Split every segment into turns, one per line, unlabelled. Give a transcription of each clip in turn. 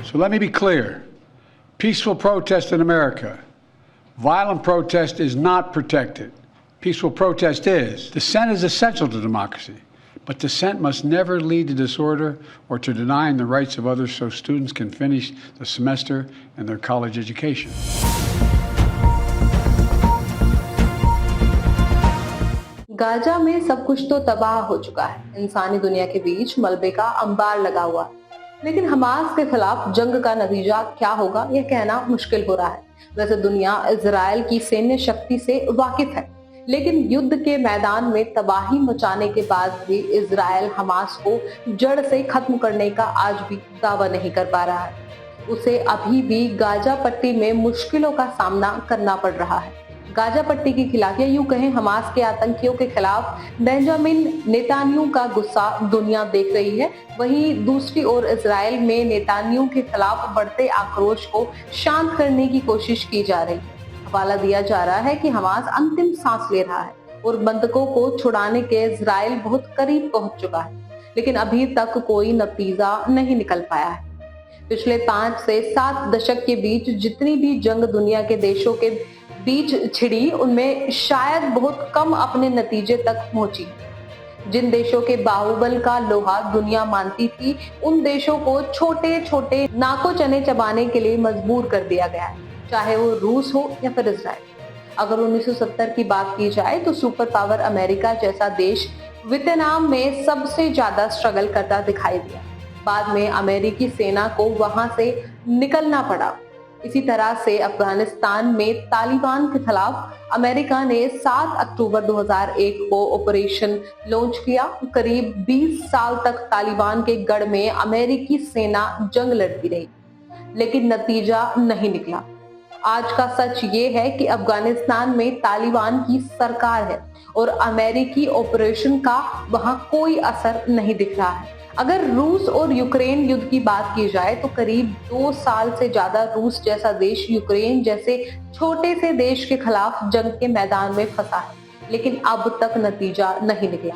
So let me be clear. Peaceful protest in America. Violent protest is not protected. Peaceful protest is. Dissent is essential to democracy, but dissent must never lead to disorder or to denying the rights of others so students can finish the semester and their college education.
Gaza में सब कुछ तो तबाह हो चुका है। इंसानी दुनिया के बीच मलबे का अंबार लगा हुआ है, लेकिन हमास के खिलाफ जंग का नतीजा क्या होगा यह कहना मुश्किल हो रहा है। वैसे दुनिया इजराइल की सैन्य शक्ति से वाकिफ है, लेकिन युद्ध के मैदान में तबाही मचाने के बाद भी इजराइल हमास को जड़ से खत्म करने का आज भी दावा नहीं कर पा रहा है। उसे अभी भी गाजा पट्टी में मुश्किलों का सामना करना पड़ रहा है। गाजा पट्टी के खिलाफ या यूं कहें हमास के आतंकियों के खिलाफ बेंजामिन नेतान्याहू का गुस्सा दुनिया देख रही है। वहीं दूसरी ओर इजराइल में नेतान्याहू के खिलाफ बढ़ते आक्रोश को शांत करने की कोशिश की जा रही है। हवाला दिया जा रहा है कि हमास अंतिम सांस ले रहा है और बंधकों को छुड़ाने के इजराइल बहुत करीब पहुंच चुका है, लेकिन अभी तक कोई नतीजा नहीं निकल पाया है। पिछले 5 से 7 दशक के बीच जितनी भी जंग दुनिया के देशों के बीच छिड़ी, उनमें शायद बहुत कम अपने नतीजे तक पहुंची। जिन देशों के बाहुबल का लोहा दुनिया मानती थी, उन देशों को छोटे छोटे नाको चने चबाने के लिए मजबूर कर दिया गया है, चाहे वो रूस हो या फिर इजराइल। अगर 1970 की बात की जाए तो सुपर पावर अमेरिका जैसा देश वियतनाम में सबसे ज्यादा स्ट्रगल करता दिखाई दिया। बाद में अमेरिकी सेना को वहां से निकलना पड़ा। इसी तरह से अफगानिस्तान में तालिबान के खिलाफ अमेरिका ने 7 अक्टूबर 2001 को ऑपरेशन लॉन्च किया। करीब 20 साल तक तालिबान के गढ़ में अमेरिकी सेना जंग लड़ती रही, लेकिन नतीजा नहीं निकला। आज का सच ये है कि अफगानिस्तान में तालिबान की सरकार है और अमेरिकी ऑपरेशन का वहां कोई असर नहीं दिख रहा है। अगर रूस और यूक्रेन युद्ध की बात की जाए तो करीब 2 साल से ज्यादा रूस जैसा देश यूक्रेन जैसे छोटे से देश के खिलाफ जंग के मैदान में फंसा है, लेकिन अब तक नतीजा नहीं निकला।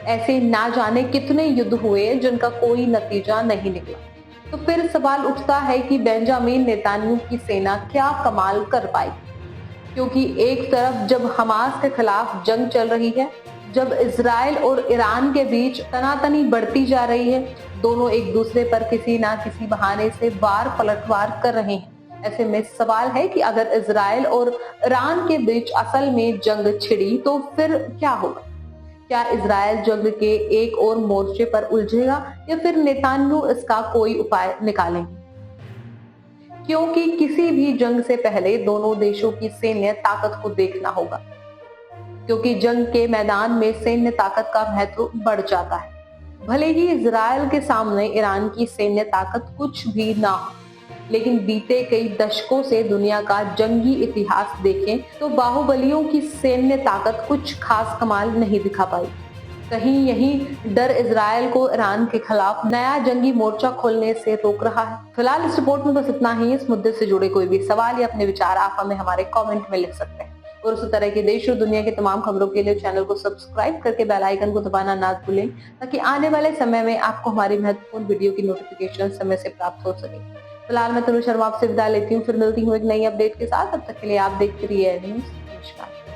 ऐसे ना जाने कितने युद्ध हुए जिनका कोई नतीजा नहीं निकला। तो फिर सवाल उठता है कि बेंजामिन नेतान्याहू की सेना क्या कमाल कर पाई, क्योंकि एक तरफ जब हमास के खिलाफ जंग चल रही है, जब इजराइल और ईरान के बीच तनातनी बढ़ती जा रही है, दोनों एक दूसरे पर किसी ना किसी बहाने से वार पलटवार कर रहे हैं। ऐसे में सवाल है कि अगर इजराइल और ईरान के बीच असल में जंग छिड़ी तो फिर क्या होगा? क्या इजराइल जंग के एक और मोर्चे पर उलझेगा या फिर नेतान्याहू इसका कोई उपाय निकालेंगे? क्योंकि किसी भी जंग से पहले दोनों देशों की सैन्य ताकत को देखना होगा, क्योंकि जंग के मैदान में सैन्य ताकत का महत्व बढ़ जाता है। भले ही इजराइल के सामने ईरान की सैन्य ताकत कुछ भी ना हो, लेकिन बीते कई दशकों से दुनिया का जंगी इतिहास देखें तो बाहुबलियों की सैन्य ताकत कुछ खास कमाल नहीं दिखा पाई। कहीं यही डर इजराइल को ईरान के खिलाफ नया जंगी मोर्चा खोलने से रोक रहा है। फिलहाल इस रिपोर्ट में बस इतना ही। इस मुद्दे से जुड़े कोई भी सवाल या अपने विचार आप हमें हमारे कमेंट में लिख सकते हैं, और उसी तरह के देश और दुनिया के तमाम खबरों के लिए चैनल को सब्सक्राइब करके बेल आइकन को दबाना ना भूलें, ताकि आने वाले समय में आपको हमारी महत्वपूर्ण वीडियो की नोटिफिकेशन समय से प्राप्त हो सके। फिलहाल मैं तनु शर्मा आपसे विदा लेती हूँ, फिर मिलती हूँ एक नई अपडेट के साथ। तब तक के लिए आप देखते रहिए न्यूज़। नमस्कार।